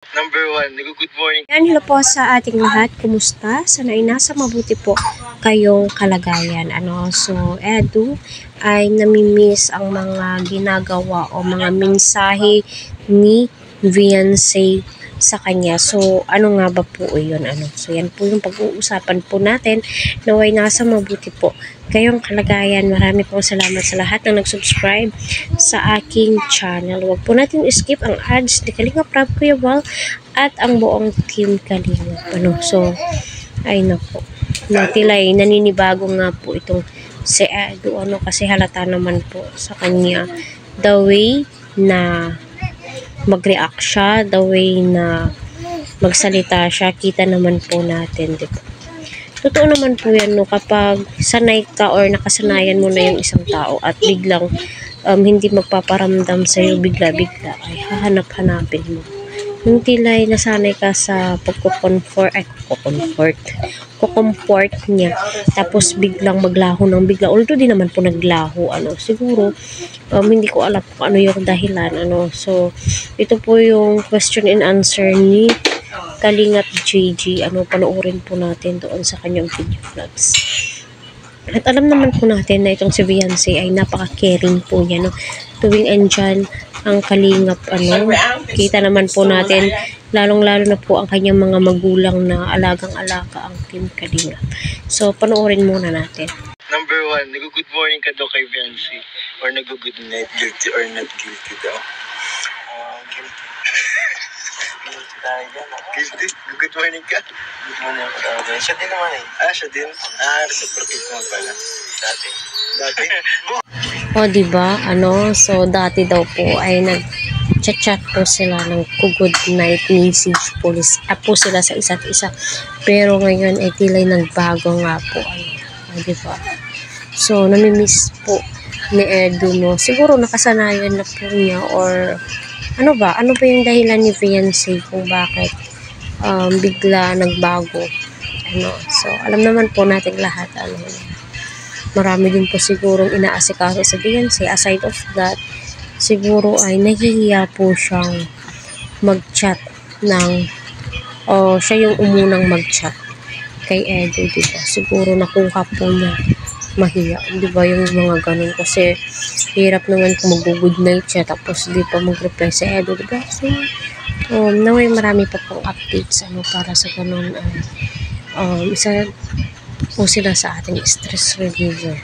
Number 1, good morning. Hello po sa ating lahat. Kumusta? Sana ay nasa mabuti po kayong kalagayan. So, Edu ay namimiss ang mga ginagawa o mga mensahe ni Viancy sa kanya. So, ano nga ba po yun? So, yan po yung pag-uusapan po natin. Naway nasa mabuti po kayong kalagayan. Marami pong salamat sa lahat na nag-subscribe sa aking channel. Huwag po natin skip ang ads ni Kalinga Prab, Kuya Val, at ang buong team Kalinga. So, ay nako. Natilay, naninibago nga po itong si Edu. Kasi halata naman po sa kanya the way na mag-react siya, the way na magsalita siya, kita naman po natin, di ba? Totoo naman po yan, kapag sanay ka or nakasanayan mo na yung isang tao at biglang hindi magpaparamdam sa'yo bigla-bigla, ay hahanap-hanapin mo. Yung tilay nasanay ka sa kukomfort niya, tapos biglang maglaho ng bigla. Although di naman po naglaho, siguro hindi ko alam kung ano yung dahilan. So ito po yung question and answer ni Kalingap JG. Panoorin po natin doon sa kanyang video vlogs. At alam naman po natin na itong si Viancy ay napaka-caring po niya, tuwing andyan ang Kalingap, kita naman po natin, lalong-lalo na po ang kanyang mga magulang na alagang-alaga ang team Kalingap. So, panoorin muna natin. Number 1, good morning ka daw kay Viancy. Or good night, guilty or not guilty daw? Guilty. Guilty tayo dyan. Guilty? Good morning ka? Good morning ako daw. Siya din naman siya din? Reciprocate naman pala. Dati? Diba? So, dati daw po ay nag-chat po sila ng good night message po sila sa isa't isa. Pero ngayon ay tilay nagbago nga po. Diba? So, namimiss po ni Edu, siguro nakasanayan na po niya, or ano ba yung dahilan ni Viancy kung bakit bigla nagbago. So, alam naman po natin lahat, marami din po sigurong inaasikaso sa Viancy. Aside of that, siguro ay nahihiya po siyang mag-chat siya yung umunang mag-chat kay Edu, diba? Siguro nakuha po niya mahiya, diba, yung mga ganun, kasi hirap naman kung mag-good night siya tapos di pa mag-reply sa Edu, diba? So, naway marami pa pong updates para sa ganun. Isa po sila sa ating stress reliever.